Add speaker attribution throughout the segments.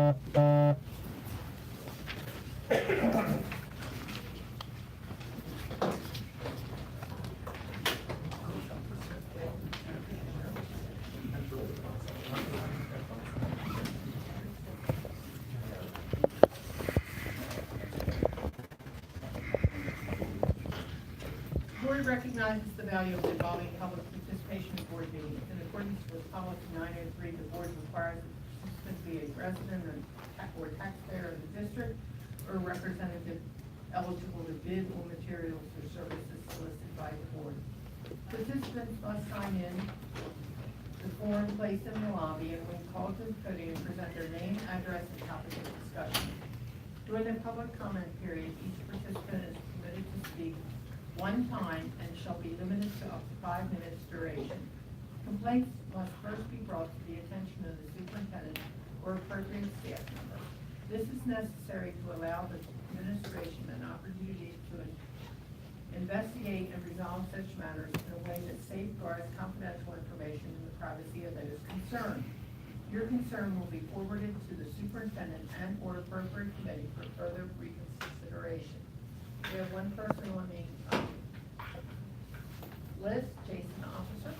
Speaker 1: The board recognizes the value of involving public participation in board meetings. In accordance with policy 903, the board requires that participants be a resident or taxpayer of the district or a representative eligible to bid on materials or services solicited by the board. Participants must sign in the form placed in the lobby, and when called to the podium, present their name, address, and topic of discussion. During the public comment period, each participant is permitted to speak one time and shall be limited to up to 5 minutes duration. Complaints must first be brought to the attention of the superintendent or appropriate staff member. This is necessary to allow the administration an opportunity to investigate and resolve such matters in a way that safeguards confidential information and the privacy of those concerned. Your concern will be forwarded to the superintendent and or appropriate committee for further reconsideration. We have one person on the list, Jason Officer.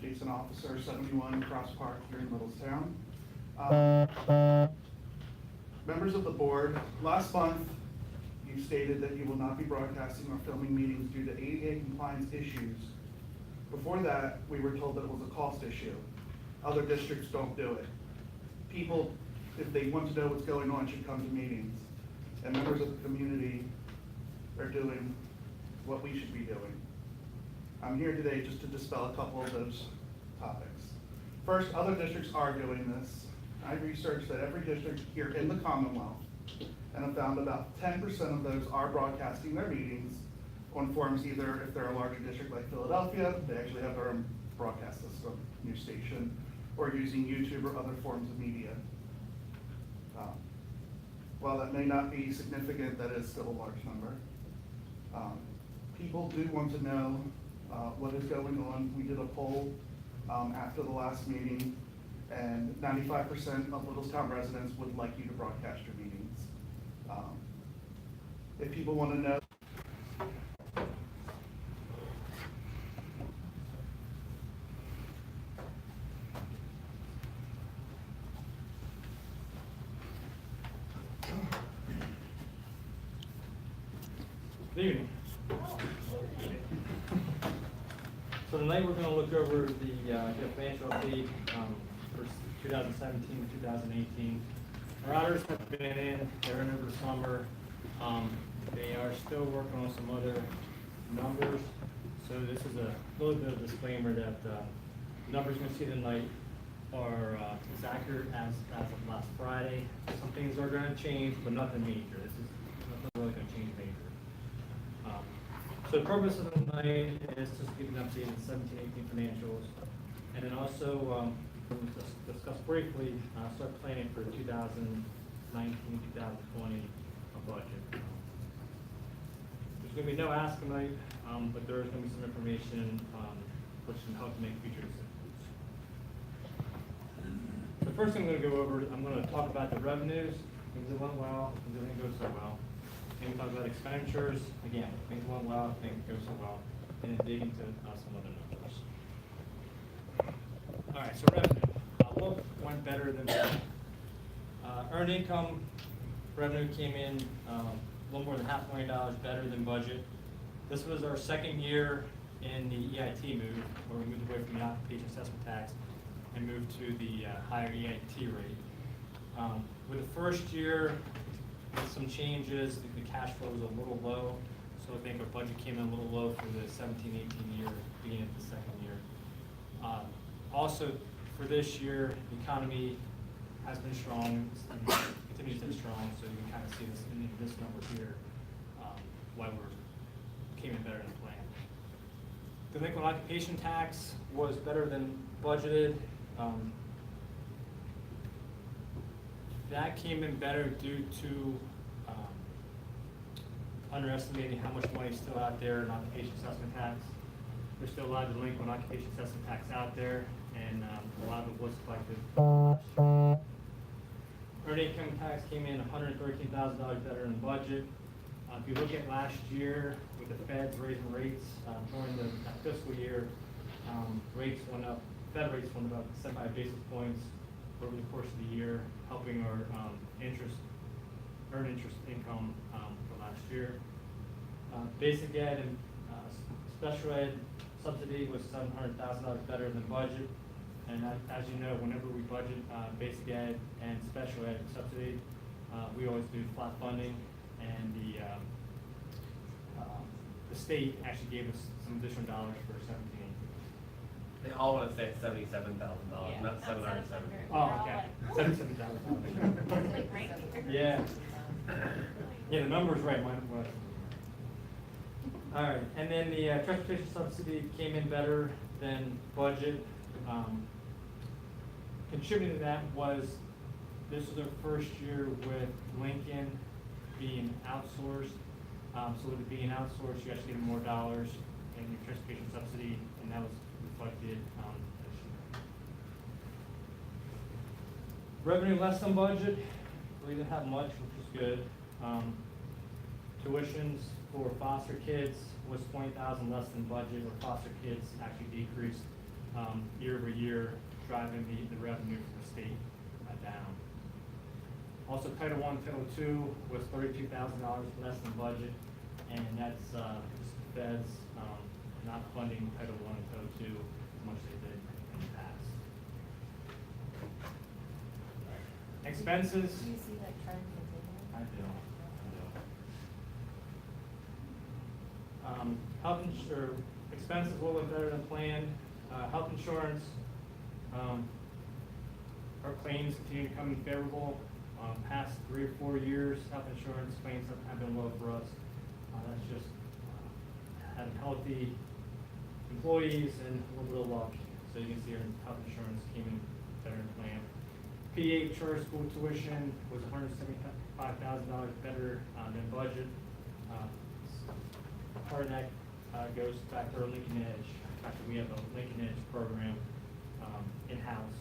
Speaker 2: Jason Officer, 71 Cross Park here in Littlestown. Members of the board, last month you stated that you will not be broadcasting or filming meetings due to ADA compliance issues. Before that, we were told that it was a cost issue. Other districts don't do it. People, if they want to know what's going on, should come to meetings. And members of the community are doing what we should be doing. I'm here today just to dispel a couple of those topics. First, other districts are doing this. I researched that every district here in the Commonwealth, and have found about 10% of those are broadcasting their meetings on forms, either if they're a larger district like Philadelphia, they actually have their own broadcast system, news station, or using YouTube or other forms of media. While that may not be significant, that is still a large number. People do want to know what is going on. We did a poll after the last meeting, and 95% of Littlestown residents would like you to broadcast your meetings. If people want to know,
Speaker 3: Good evening. So tonight we're going to look over the financial update for 2017 to 2018. Our auditors have been in, they're in over the summer. They are still working on some other numbers. So this is a little bit of a disclaimer that the numbers you're going to see tonight are as accurate as of last Friday. Some things are going to change, but nothing major. This is nothing really going to change major. So the purpose of the night is just to give an update on 17-18 financials, and then also just discuss briefly, start planning for 2019-2020 budget. There's going to be no ask tonight, but there is going to be some information which can help make future decisions. The first thing I'm going to go over, I'm going to talk about the revenues, things that went well, things that didn't go so well. And we talk about expenditures, again, things went well, things go so well, and then dig into some other numbers. All right, so revenue. What went better than earned income revenue came in a little more than $500,000 better than budget. This was our second year in the EIT move, where we moved away from the occupation assessment tax and moved to the higher EIT rate. With the first year, with some changes, the cash flow was a little low, so I think our budget came in a little low for the 17-18 year, beginning of the second year. Also, for this year, the economy has been strong, and continues to be strong, so you can kind of see this in this number here, why we came in better than planned. The delinquent occupation tax was better than budgeted. That came in better due to underestimating how much money is still out there in occupation assessment tax. there's still a lot of delinquent occupation assessment tax out there, and a lot of it was collected. Earned income tax came in $113,000 better than budget. If you look at last year with the feds raising rates during that fiscal year, rates went up. Fed rates went up 75 basis points over the course of the year, helping our earned interest income for last year. Basic ed and special ed subsidy was $700,000 better than budget. And as you know, whenever we budget basic ed and special ed subsidy, we always do flat funding, and the state actually gave us some additional dollars for 17.
Speaker 4: They all want to say $77,000,
Speaker 5: Yeah,
Speaker 4: not
Speaker 5: not
Speaker 4: 770.
Speaker 3: Oh, okay. $77,000. Yeah. Yeah, the number's right, mine was. All right, and then the transportation subsidy came in better than budget. Contributing to that was, this was their first year with Lincoln being outsourced. So with it being outsourced, you actually get more dollars in your transportation subsidy, and that was reflected this year. Revenue less than budget, we didn't have much, which is good. Tuitions for foster kids was $20,000 less than budget, where foster kids actually decreased year over year, driving the revenue for the state down. Also, Title I, Title II was $32,000 less than budget, and that's just the feds not funding Title I and Title II as much as they did in the past. Expenses.
Speaker 5: Do you see that trend continue?
Speaker 3: I do. Health insurance expenses a little bit better than planned. Health insurance, our claims continue to come in favorable. Past 3 or 4 years, health insurance claims have been low for us. That's just having healthy employees and a little bit of luck. So you can see our health insurance came in better than planned. PA charter school tuition was $175,000 better than budget. Part of that goes back to our Lincoln Edge. Actually, we have a Lincoln Edge program in-house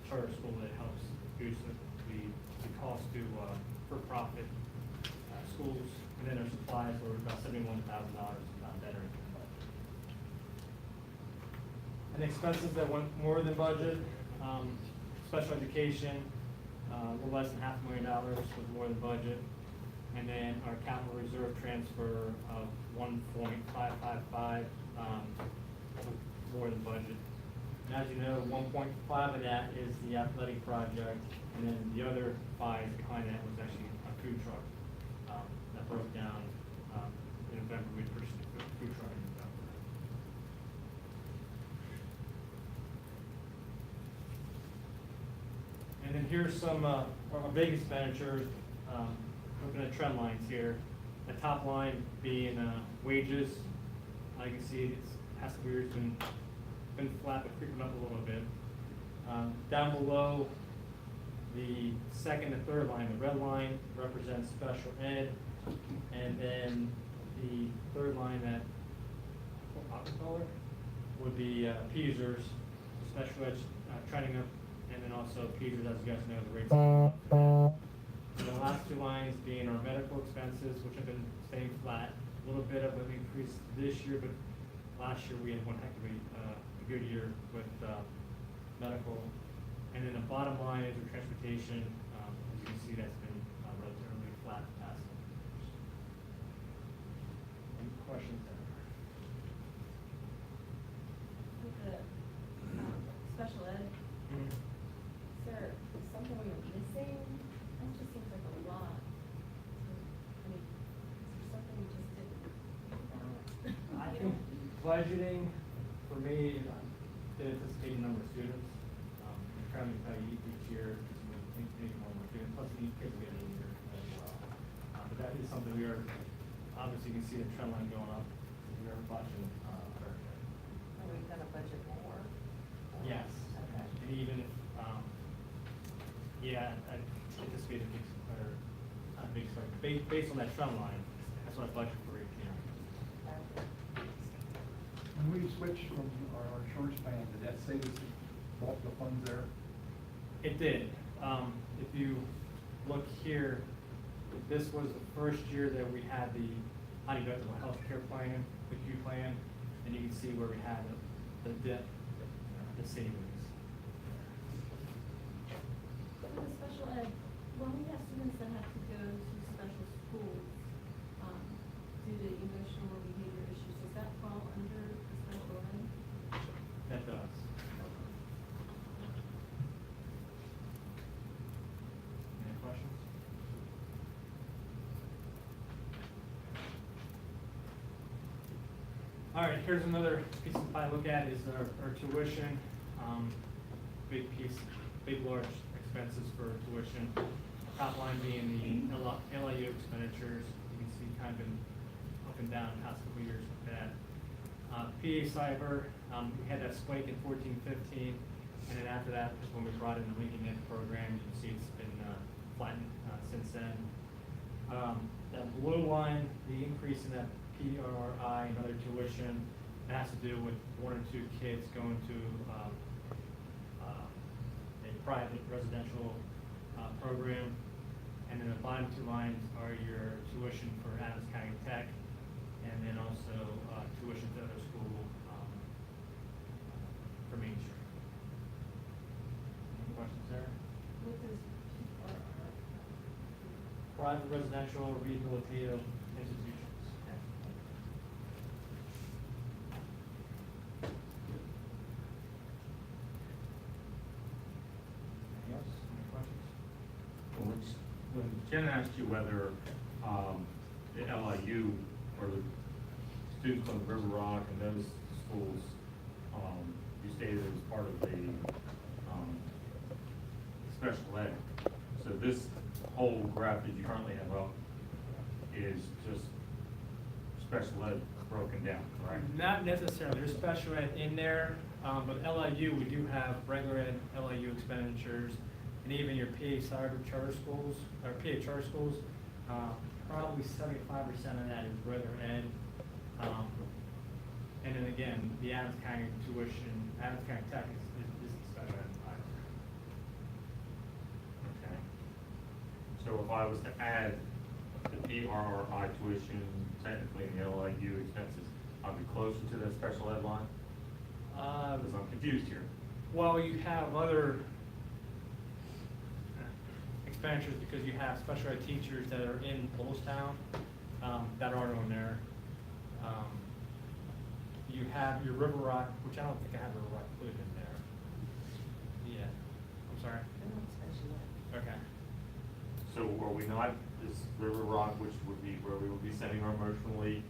Speaker 3: charter school that helps boost the cost to for-profit schools. And then our supplies were about $71,000 better than budget. And expenses that went more than budget, special education, a little less than $500,000 was more than budget. And then our capital reserve transfer of 1.555 more than budget. And as you know, 1.5 of that is the athletic project, and then the other 5 behind that was actually a food truck that broke down in November. We purchased a food truck in November. And then here's some our big expenditures. Looking at trend lines here, the top line being wages. You can see it's past years been flat but creeping up a little bit. Down below, the second and third line, the red line represents special ed, and then the third line, that aqua color, would be Peasers, special ed trending up, and then also Peasers, as you guys know, the rates are up. And the last 2 lines being our medical expenses, which have been staying flat. A little bit of an increase this year, but last year we had one heck of a good year with medical. And then the bottom line is our transportation. As you can see, that's been relatively flat the past couple of years. Any questions there?
Speaker 5: With the special ed, is there something we're missing? That just seems like a lot. I mean, is there something we just didn't think about?
Speaker 3: I think budgeting, for me, the anticipated number of students. We're trying to tell you each year, maybe more students, plus the kids we get in a year as well. But that is something we are, obviously you can see the trend line going up. We are watching our share.
Speaker 5: Are we gonna budget more?
Speaker 3: Yes.
Speaker 5: Okay.
Speaker 3: And even if, yeah, I anticipate a big, or not a big spike, based on that trend line, that's what I budget for each year.
Speaker 5: Okay.
Speaker 6: when we switched from our insurance plan, did that save us multiple funds there?
Speaker 3: It did. If you look here, this was the first year that we had the deductible health care plan, the Q plan, and you can see where we had the dip, the savings.
Speaker 5: For the special ed, when we have students that have to go to special schools, due to emotional or behavior issues, does that fall under the special ed?
Speaker 3: That does. Any questions? All right, here's another piece of pie to look at is our tuition. Big piece, big large expenses for tuition. Top line being the LIU expenditures. You can see kind of been up and down the past couple of years with that. PA Cyber, we had that spike in 14-15, and then after that is when we brought in the Lincoln Ed program. You can see it's been flattened since then. That blue line, the increase in that PRI and other tuition, that has to do with 1 or 2 kids going to a private residential program. And then the bottom 2 lines are your tuition for Adams County Tech, and then also tuition to other school for Main Street. Any questions there?
Speaker 5: What does PRR?
Speaker 3: Private residential rehabilitative institutions. Anything else? Any questions?
Speaker 7: When Jen asked you whether the LIU or the students on River Rock and those schools, you stated it was part of the special ed. So this whole graph that you currently have up is just special ed broken down, right?
Speaker 3: Not necessarily, there's special ed in there, but LIU, we do have regular ed LIU expenditures, and even your PA cyber charter schools, or PA charter schools, probably 75% of that is regular ed. And then again, the Adams County tuition, Adams County Tech is special ed.
Speaker 7: Okay. So if I was to add the PRRI tuition, technically in the LIU expenses, I'd be closer to the special ed line? Because I'm confused here.
Speaker 3: Well, you have other expenditures because you have special ed teachers that are in Littlestown that aren't on there. You have your River Rock, which I don't think I have River Rock included in there. Yeah, I'm sorry. Okay.
Speaker 7: So are we not, this River Rock, which would be where we would be sending our emotionally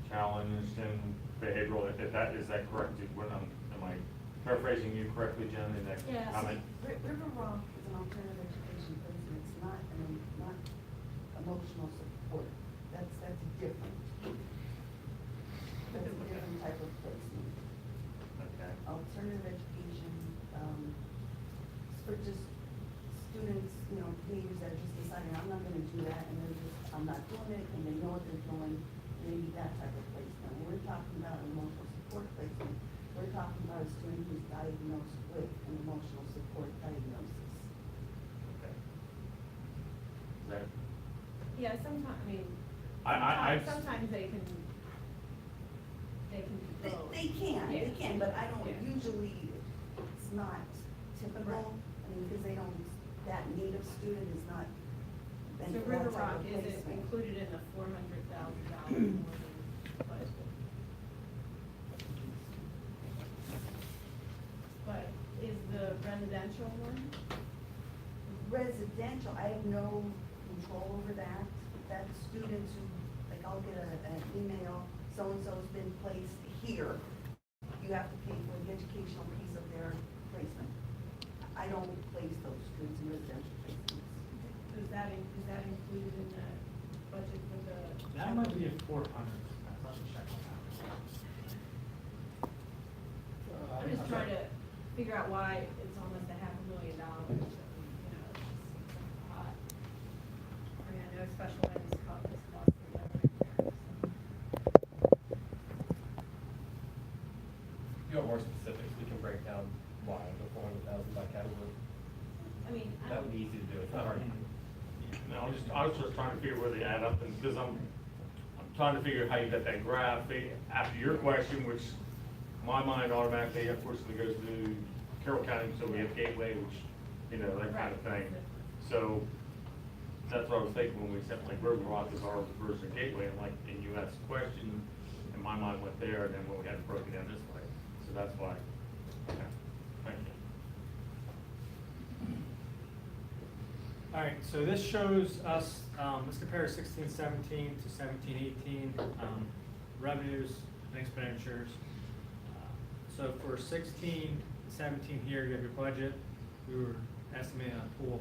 Speaker 7: challenged and behavioral, is that correct? Am I paraphrasing you correctly, Jen, in that
Speaker 5: Yes.
Speaker 7: comment?
Speaker 8: River Rock is an alternative education placement. It's not emotional support. That's different. That's a different type of placement.
Speaker 7: Okay.
Speaker 8: Alternative education, for just students, behaviors that are just deciding, I'm not gonna do that, and I'm not doing it, and they know what they're doing, maybe that type of placement. When we're talking about emotional support placement, we're talking about a student who's diagnosed with an emotional support diagnosis.
Speaker 7: Okay. Is that,
Speaker 5: Yeah, sometimes, I mean,
Speaker 7: I've-
Speaker 5: sometimes they can
Speaker 8: They
Speaker 5: both.
Speaker 8: they can, but I don't,
Speaker 5: Yeah.
Speaker 8: usually, it's not typical, because they don't, that native student is not. meant
Speaker 5: So
Speaker 8: for that
Speaker 5: River
Speaker 8: type
Speaker 5: Rock
Speaker 8: of
Speaker 5: isn't
Speaker 8: placement.
Speaker 5: included in the $400,000 more than budget. But is the residential one?
Speaker 8: Residential, I have no control over that. That's students who, like, I'll get an email, so-and-so's been placed here. You have to pay for the educational piece of their placement. I don't place those students in residential placements.
Speaker 5: Is that included in the budget for the?
Speaker 3: That might be a 400. Let me check on that.
Speaker 5: I'm just trying to figure out why it's almost $500,000, it's just a lot. I mean, I know special ed is costing everything there, so.
Speaker 7: No, I was just trying to figure where they add up, and, because I'm trying to figure how you got that graph. After your question, which my mind automatically, unfortunately, goes to Carroll County, so we have Gateway, which, you know, that kind of thing. So, that's what I was thinking when we said, like, River Rock is our version of Gateway, and like, and you asked a question, and my mind went there, and then when we had it broken down this way, so that's why. Okay, thank you.
Speaker 3: All right, so this shows us, let's compare 16-17 to 17-18 revenues and expenditures. So for 16-17 here, you have your budget. We were estimating a pool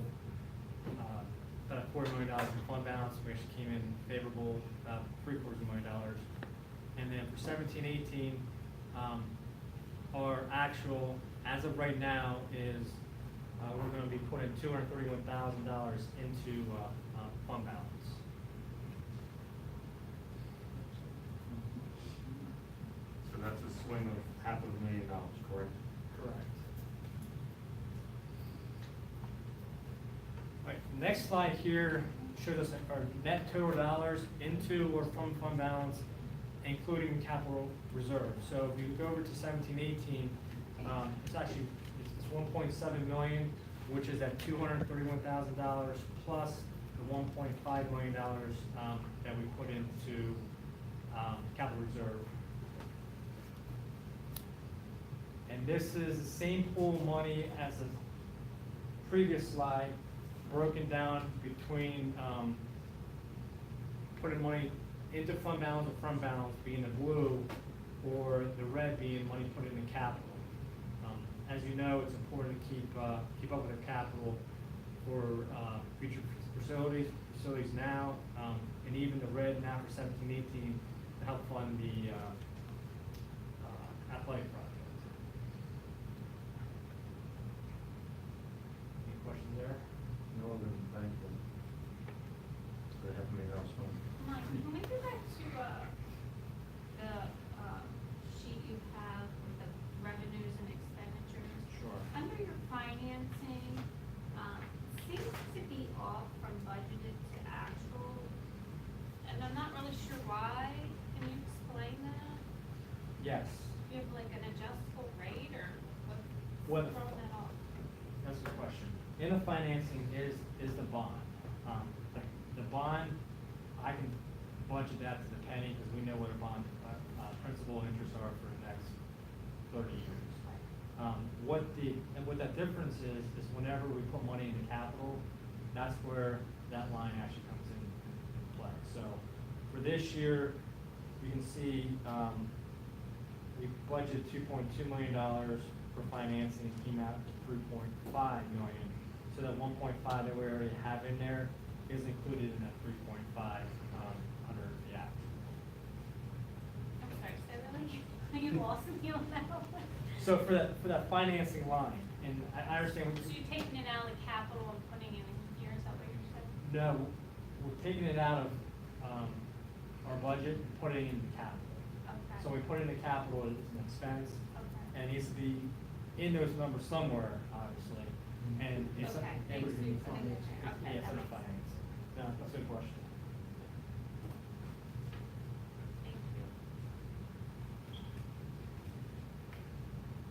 Speaker 3: about $250,000 in fund balance. We actually came in favorable, about $750,000. And then for 17-18, our actual, as of right now, is we're going to be putting $231,000 into fund balance.
Speaker 7: So that's a swing of $500,000, correct?
Speaker 3: Correct. All right, next slide here shows us our net total dollars into or from fund balance, including capital reserve. So if you go over to 17-18, it's actually, it's 1.7 million, which is at $231,000 plus the $1.5 million that we put into capital reserve. And this is the same pool of money as the previous slide, broken down between putting money into fund balance or fund balance being the blue, or the red being money put into capital. As you know, it's important to keep up with our capital for future facilities now, and even the red now for 17-18 to help fund the athletic project. Any questions there?
Speaker 7: No other than thankful. They have made us one.
Speaker 9: Mike, can we go back to, the, sheet you have with the revenues and expenditures?
Speaker 3: Sure.
Speaker 9: Under your financing, seems to be off from budgeted to actual, and I'm not really sure why. Can you explain that?
Speaker 3: Yes,
Speaker 9: Do you have like an adjustable rate, or
Speaker 3: What-
Speaker 9: what's throwing that off?
Speaker 3: that's the question. In the financing is the bond. The bond, I can budget that to the penny because we know what our bond principal and interest are for the next 30 years. What that difference is whenever we put money into capital, that's where that line actually comes in play. So for this year, you can see we budgeted $2.2 million for financing, it came out to $3.5 million. So that 1.5 that we already have in there is included in that 3.5 under the act.
Speaker 9: I'm sorry, say that again. You lost me on that one.
Speaker 3: So for that financing line, and I understand.
Speaker 9: So you're taking it out of capital and putting it in here, is that what you're saying?
Speaker 3: No, we're taking it out of our budget and putting it into capital.
Speaker 9: Okay.
Speaker 3: So we put it into capital as an expense,
Speaker 9: Okay.
Speaker 3: and it needs to be in those numbers somewhere, obviously. And it's
Speaker 9: Okay,
Speaker 3: and
Speaker 9: thanks,
Speaker 3: we're
Speaker 9: Susan.
Speaker 3: funding-
Speaker 9: Okay,
Speaker 3: yeah,
Speaker 9: that
Speaker 3: for the
Speaker 9: makes
Speaker 3: finance. No, that's a good question.
Speaker 9: Thank you.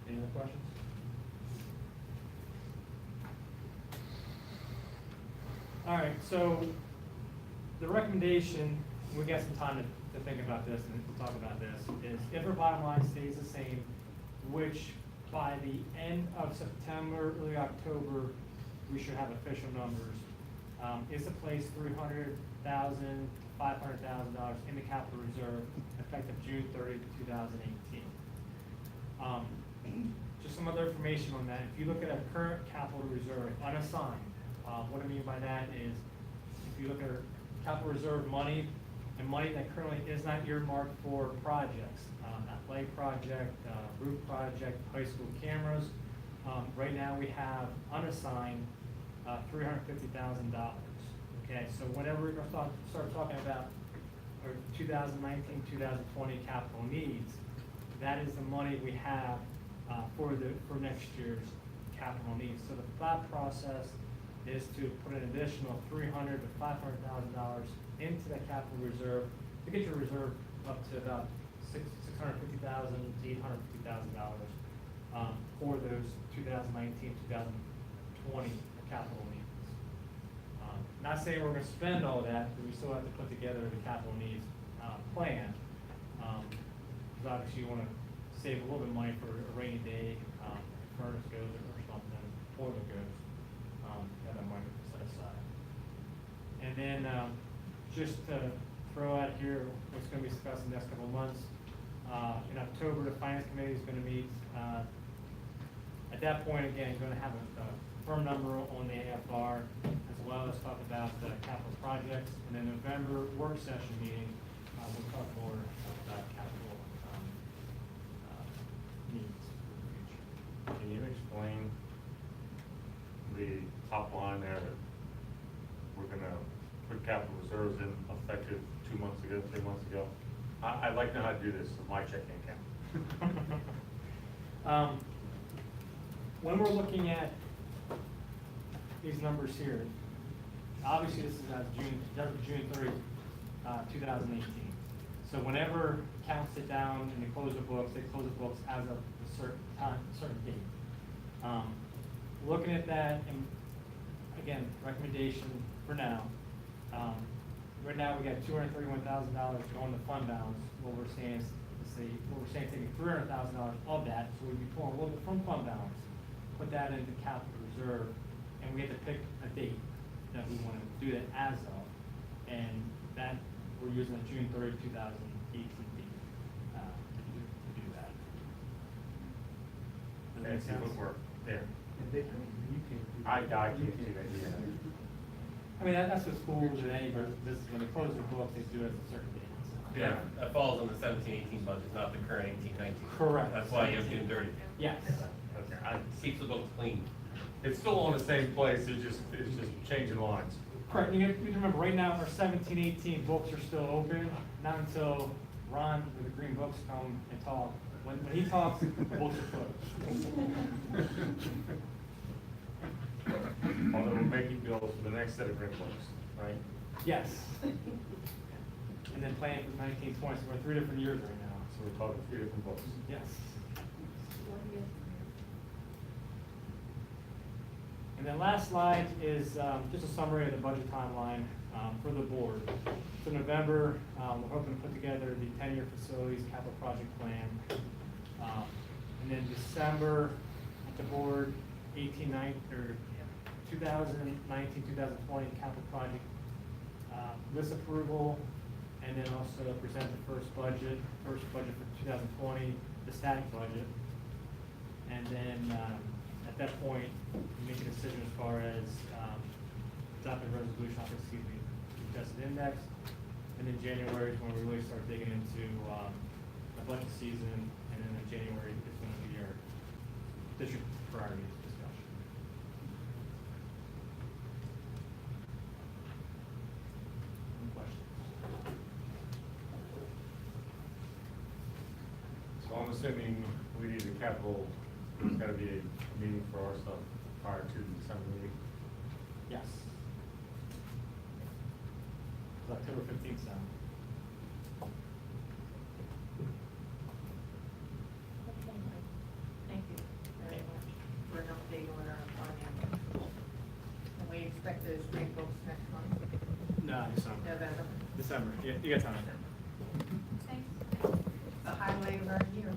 Speaker 3: Any other questions? All right, so the recommendation, we got some time to think about this and to talk about this, is if our bottom line stays the same, which by the end of September, early October, we should have official numbers, is to place $300,000 to $500,000 in the capital reserve effective June 30, 2018. Just some other information on that. If you look at our current capital reserve unassigned, what I mean by that is, if you look at our capital reserve money, and money that currently is not earmarked for projects, athletic project, roof project, high school cameras, right now we have unassigned $350,000. Okay, so whenever we're going to start talking about our 2019, 2020 capital needs, that is the money we have for next year's capital needs. So the thought process is to put an additional $300,000 to $500,000 into that capital reserve to get your reserve up to about $650,000 to $850,000 for those 2019, 2020 capital needs. Not saying we're going to spend all that, but we still have to put together the capital needs plan. Because obviously you want to save a little bit of money for a rainy day, furnace goes or something, boiler goes, have that money set aside. And then just to throw out here what's going to be discussed in the next couple of months. In October, the Finance Committee is going to meet. At that point, again, you're going to have a firm number on the AFR, as well as talk about the capital projects. And then November work session meeting, we'll talk more about capital needs for the future.
Speaker 7: Can you explain the top line there that we're gonna put capital reserves in effective 2 months ago, 3 months ago? I'd like to know how to do this with my checking account.
Speaker 3: When we're looking at these numbers here, obviously this is June 30, 2018. So whenever accounts sit down and they close the books, they close the books as of a certain time, certain date. Looking at that, and again, recommendation for now. Right now, we got $231,000 going to fund balance. What we're saying is, taking $300,000 of that, so we'd be pulling a little bit from fund balance, put that into capital reserve, and we have to pick a date that we want to do that as of, and that we're using a June 30, 2018 date to do that. Does that make
Speaker 7: Fancy
Speaker 3: sense?
Speaker 7: footwork there.
Speaker 6: You can't.
Speaker 7: I can't do that yet.
Speaker 3: I mean, that's what schools and any, but this is when they close the books, they do it at a certain date.
Speaker 4: Yeah, that falls on the 17-18 budget, not the current 18-19.
Speaker 3: Correct.
Speaker 4: That's why you have June 30.
Speaker 3: Yes.
Speaker 7: Okay,
Speaker 4: Keeps the books clean.
Speaker 7: it's still on the same place, it's just changing lines.
Speaker 3: Correct, you have to remember, right now, our 17-18 books are still open, not until Ron with the green books come and talk. When he talks, the books are closed.
Speaker 7: Although we're making bills for the next set of green books, right?
Speaker 3: Yes. And then planning for 1920, so we're 3 different years right now.
Speaker 7: So we're talking 3 different books.
Speaker 3: Yes. And then last slide is just a summary of the budget timeline for the board. So November, we're hoping to put together the 10-year facilities capital project plan. And then December, at the board, 2019, 2020 capital project list approval, and then also present the first budget for 2020, the static budget. And then at that point, make a decision as far as adopting resolution, adjusted index. And then January is when we really start digging into the budget season, and then in January is going to be our district priorities discussion. Any questions?
Speaker 7: So I'm assuming we need a capital, there's gotta be a meeting for our stuff prior to the December meeting.
Speaker 3: Yes. It's October 15th, so.
Speaker 1: Thank you very much for an update on our finance. And we expect those green books next month,
Speaker 3: No, December.
Speaker 1: November.
Speaker 3: December, you got time.
Speaker 9: Thanks.
Speaker 1: It's the highlight of our year.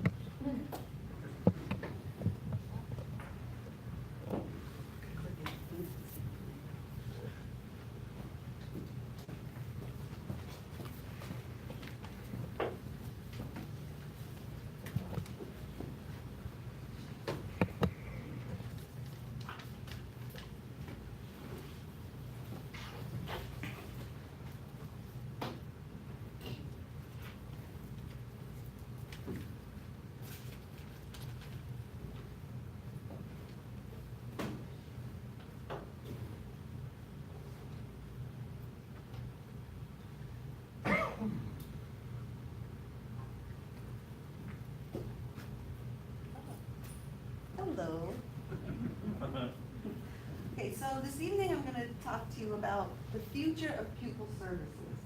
Speaker 8: So this evening, I'm gonna talk to you about the future of pupil services.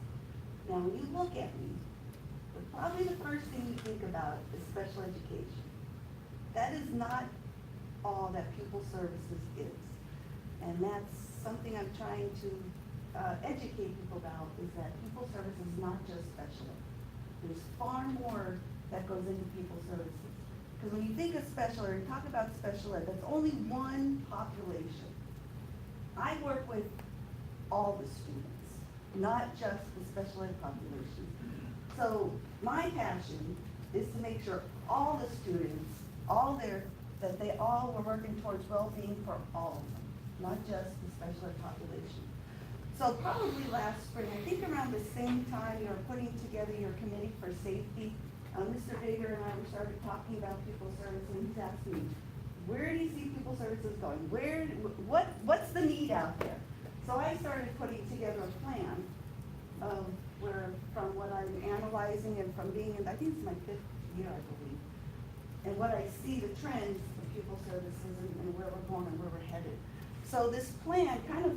Speaker 8: Now, when you look at me, probably the first thing you think about is special education. That is not all that pupil services is. And that's something I'm trying to educate people about, is that pupil services is not just special ed. There's far more that goes into pupil services. Because when you think of special ed, or you talk about special ed, that's only one population. I work with all the students, not just the special ed population. So my passion is to make sure all the students, that they all were working towards well-being for all of them, not just the special ed population. So probably last spring, I think around the same time you were putting together your committee for safety, Mr. Baker and I were started talking about pupil services, and he's asked me, where do you see pupil services going? What's the need out there? So I started putting together a plan of where, from what I'm analyzing and from being in, I think it's my 5th year, I believe, and what I see the trends of pupil services and where we're going and where we're headed. So this plan kind of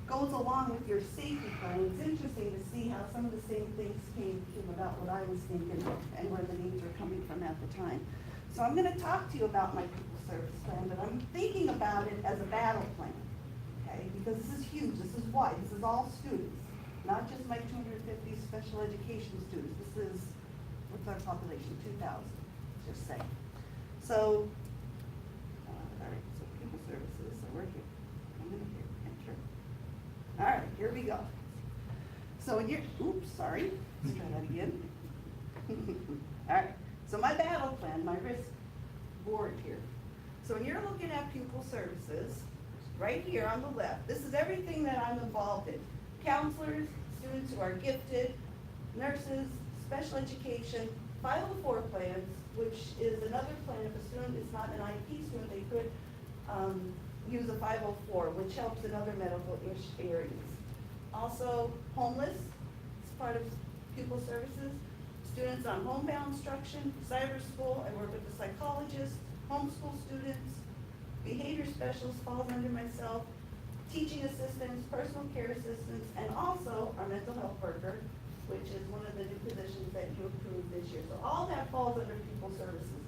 Speaker 8: goes along with your safety plan. It's interesting to see how some of the same things came about what I was thinking and where the needs were coming from at the time. So I'm gonna talk to you about my pupil service plan, but I'm thinking about it as a battle plan, okay? Because this is huge, this is wide, this is all students, not just my 250 special education students. This is, what's our population, 2,000, just saying. So, all right, so pupil services, so we're here. I'm gonna hit enter. All right, here we go. So when you're, oops, sorry, let's try that again. All right, so my battle plan, my risk board here. So when you're looking at pupil services, right here on the left, this is everything that I'm involved in. Counselors, students who are gifted, nurses, special education, 504 plans, which is another plan. If a student is not an IEP student, they could use a 504, which helps in other medical-ish areas. Also, homeless is part of pupil services. Students on homebound instruction, cyber school, I work with the psychologist, homeschool students, behavior specialists falls under myself, teaching assistants, personal care assistants, and also our mental health worker, which is one of the new positions that you approved this year. So all that falls under pupil services.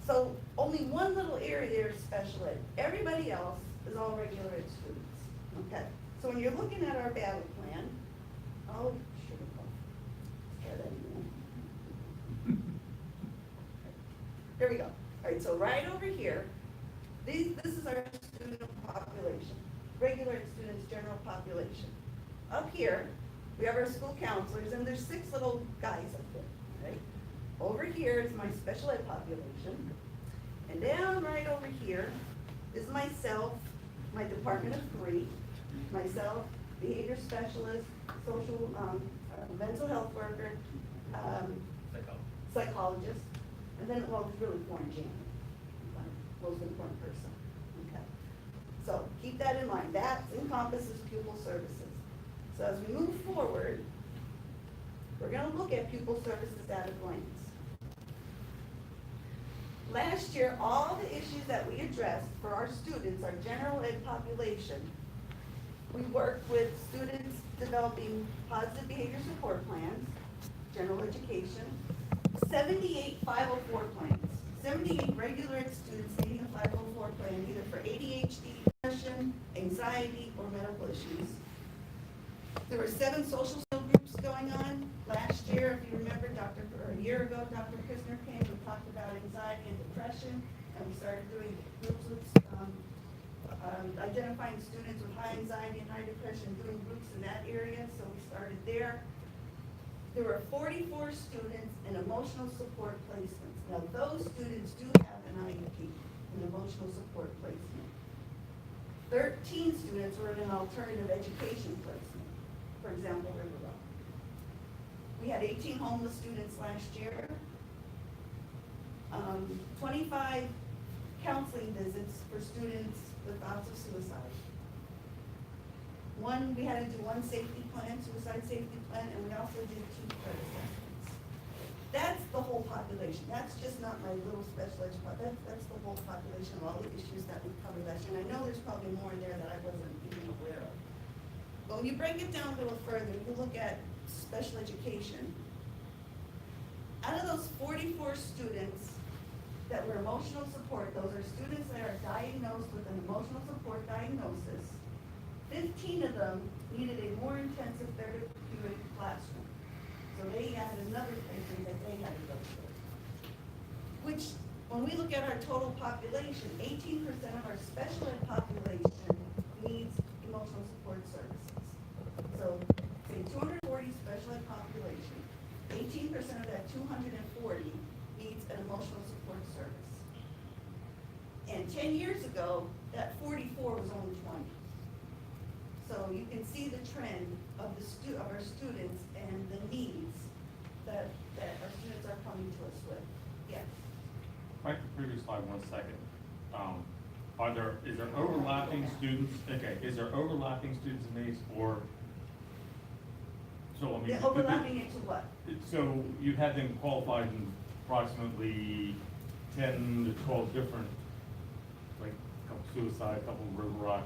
Speaker 8: So only one little area there is special ed. Everybody else is all regular ed students. Okay. So when you're looking at our battle plan, oh, sugar plum. Try that again. Here we go. All right, so right over here, this is our student population, regular ed students, general population. Up here, we have our school counselors, and there's 6 little guys up there, right? Over here is my special ed population, and down right over here is myself, my department of 3, myself, behavior specialist, social, mental health worker, psychologist, and then, well, there's really 4 in January, most important person, okay? So keep that in mind, that encompasses pupil services. So as we move forward, we're gonna look at pupil services at a glance. Last year, all the issues that we addressed for our students, our general ed population, we worked with students developing positive behavior support plans, general education, 78 504 plans, 78 regular ed students needing a 504 plan either for ADHD, depression, anxiety, or medical issues. There were 7 social skill groups going on. Last year, if you remember, or a year ago, Dr. Kisner came and talked about anxiety and depression, and we started doing groups with, identifying students with high anxiety and high depression, doing groups in that area, so we started there. There were 44 students in emotional support placements. Now, those students do have an IEP, an emotional support placement. 13 students were in an alternative education placement, for example, Riverwalk. We had 18 homeless students last year, 25 counseling visits for students with thoughts of suicide. We had to do 1 safety plan, suicide safety plan, and we also did 2 threat assessments. that's the whole population. That's just not my little special ed, that's the whole population of all the issues that we covered last year. And I know there's probably more in there that I wasn't even aware of. But when you break it down a little further, you look at special education. Out of those 44 students that were emotional support, those are students that are diagnosed with an emotional support diagnosis, 15 of them needed a more intensive therapeutic classroom. So they had another thing that they had to go through. Which, when we look at our total population, 18% of our special ed population needs emotional support services. So, say 240 special ed population, 18% of that 240 needs an emotional support service. And 10 years ago, that 44 was only 20. So you can see the trend of of our students and the needs that our students are coming to us with. Yes.
Speaker 7: Back to the previous slide 1 second. Is there overlapping students, okay, is there overlapping students in these, or, so I mean.
Speaker 8: The overlapping into what?
Speaker 7: So you had them qualified in approximately 10 to 12 different, like, a couple suicide, a couple River Rock,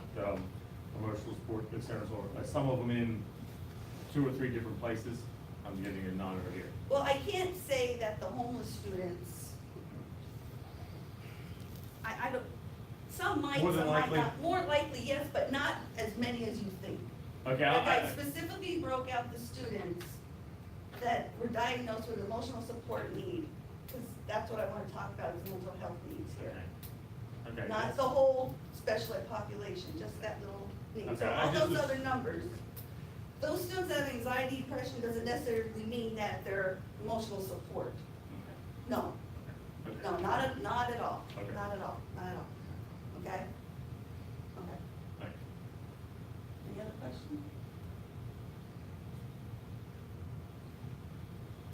Speaker 7: emotional support centers, or some of them in 2 or 3 different places. I'm getting a nod over here.
Speaker 8: Well, I can't say that the homeless students, I don't, some might,
Speaker 7: More than
Speaker 8: some might
Speaker 7: likely?
Speaker 8: not. More likely, yes, but not as many as you think.
Speaker 7: Okay,
Speaker 8: Like I specifically broke out the students that were diagnosed with emotional support need, because that's what I want to talk about is mental health needs here.
Speaker 7: Okay.
Speaker 8: Not the whole special ed population, just that little need.
Speaker 7: Okay,
Speaker 8: So
Speaker 7: I
Speaker 8: all
Speaker 7: just
Speaker 8: those
Speaker 7: was-
Speaker 8: other numbers, those students that have anxiety, depression doesn't necessarily mean that they're emotional support. No,
Speaker 7: Okay.
Speaker 8: no, not at all,
Speaker 7: Okay.
Speaker 8: not at all, not at all, okay? Okay,
Speaker 7: Thank you.
Speaker 8: any other questions?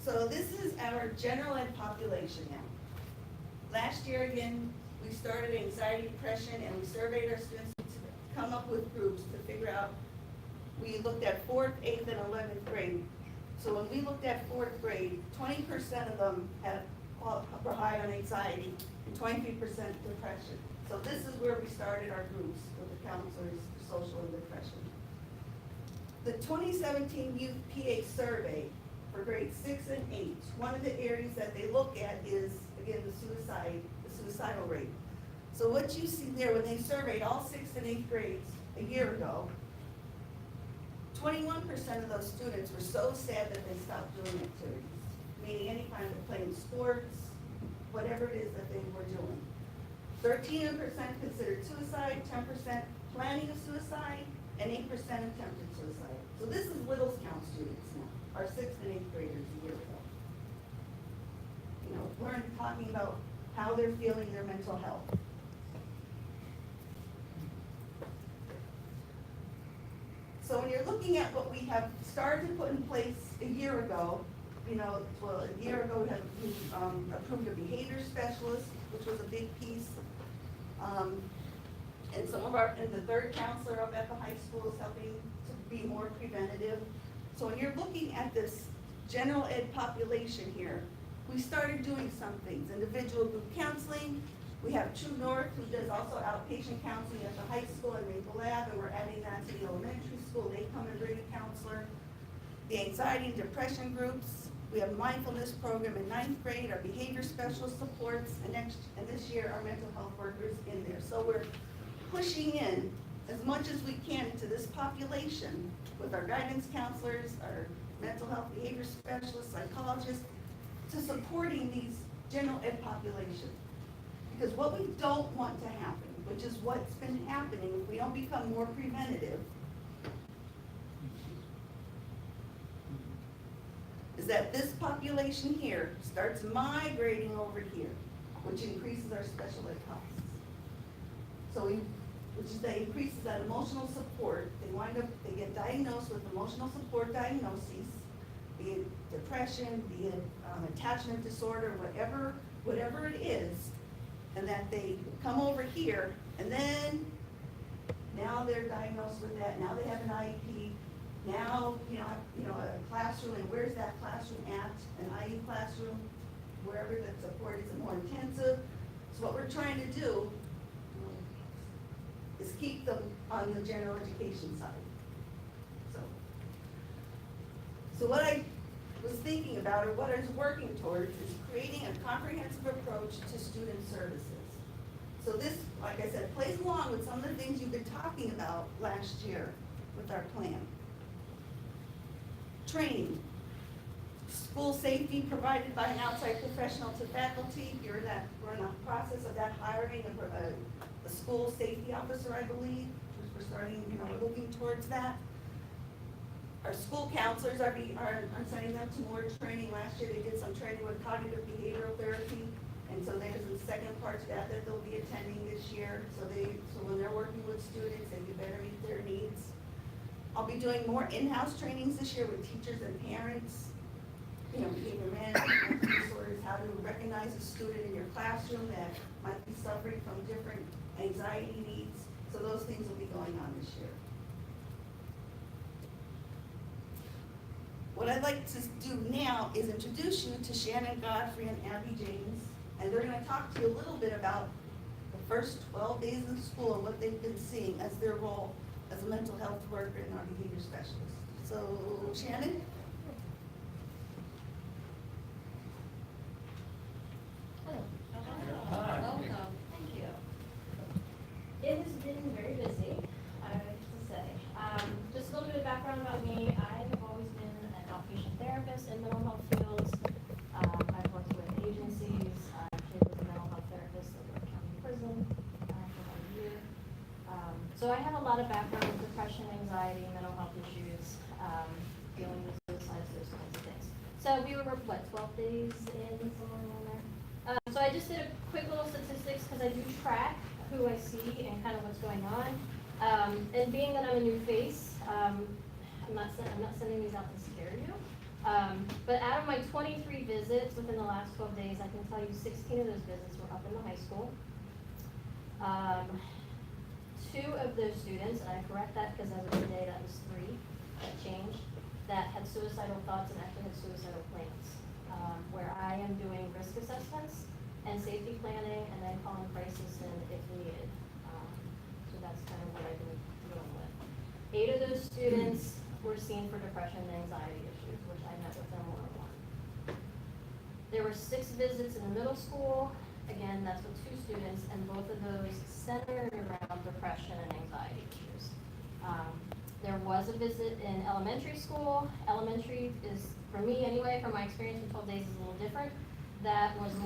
Speaker 8: So this is our general ed population now. Last year, again, we started anxiety, depression, and we surveyed our students to come up with groups to figure out, we looked at 4th, 8th, and 11th grade. So when we looked at 4th grade, 20% of them were high on anxiety, and 23% depression. So this is where we started our groups with the counselors for social and depression. The 2017 Youth PA survey for grades 6 and 8, one of the areas that they look at is, again, the suicidal rate. So what you see there, when they surveyed all 6th and 8th grades a year ago, 21% of those students were so sad that they stopped doing activities, meaning any kind of playing sports, whatever it is that they were doing. 13% considered suicide, 10% planning a suicide, and 8% attempted suicide. So this is Littlestown students now, our 6th and 8th graders a year ago. You know, we're talking about how they're feeling their mental health. So when you're looking at what we have started to put in place a year ago, you know, well, a year ago we had approved a behavior specialist, which was a big piece. And the third counselor up at the high school is helping to be more preventative. So when you're looking at this general ed population here, we started doing some things, individual group counseling. We have True North, who does also outpatient counseling at the high school and Maple Lab, and we're adding that to the elementary school. They come and bring a counselor. The anxiety and depression groups, we have mindfulness program in 9th grade, our behavior specialist supports, and this year, our mental health workers in there. So we're pushing in as much as we can to this population with our guidance counselors, our mental health behavior specialists, psychologists, to supporting these general ed population. Because what we don't want to happen, which is what's been happening, if we don't become more preventative, is that this population here starts migrating over here, which increases our special ed costs. So that increases that emotional support. They get diagnosed with emotional support diagnoses, be it depression, be it attachment disorder, whatever it is, and that they come over here, and then now they're diagnosed with that, now they have an IEP, now, a classroom, and where's that classroom at? An IU classroom, wherever the support is more intensive. So what we're trying to do is keep them on the general education side. So what I was thinking about, or what I was working towards, is creating a comprehensive approach to student services. So this, like I said, plays along with some of the things you've been talking about last year with our plan. Training. School safety provided by an outside professional to faculty. We're in the process of that hiring of a school safety officer, I believe. We're starting, we're looking towards that. Our school counselors I'm sending them to more training. Last year they did some training with cognitive behavioral therapy. And so there's a second part to that they'll be attending this year. So when they're working with students, they better meet their needs. I'll be doing more in-house trainings this year with teachers and parents. Behavior management, disorders, how to recognize a student in your classroom that might be suffering from different anxiety needs. So those things will be going on this year. What I'd like to do now is introduce you to Shannon Godfrey and Abby James, and they're going to talk to you a little bit about the first 12 days of school and what they've been seeing as their role as a mental health worker and our behavior specialist. So, Shannon?
Speaker 5: Hello. Welcome. Thank you. It has been very busy, I have to say. Just a little bit of background about me. I have always been an outpatient therapist in mental health fields. I've worked with agencies. I actually was a mental health therapist at York County Prison for about a year. So I have a lot of background with depression, anxiety, mental health issues, dealing with suicide, those kinds of things. So we were, 12 days in, somewhere around there? So I just did a quick little statistics because I do track who I see and kind of what's going on. And being that I'm a new face, I'm not sending these out to scare you. But out of my 23 visits within the last 12 days, I can tell you 16 of those visits were up in the high school. 2 of those students, and I correct that because as of today that was 3 that changed, that had suicidal thoughts and actually had suicidal plans, where I am doing risk assessments and safety planning and then calling crisis in if needed. So that's kind of what I've been dealing with. 8 of those students were seen for depression and anxiety issues, which I met with them one-on-one. There were 6 visits in the middle school. Again, that's with 2 students, and both of those centered around depression and anxiety issues. There was a visit in elementary school. Elementary is, for me anyway, from my experience in 12 days, is a little different. That was more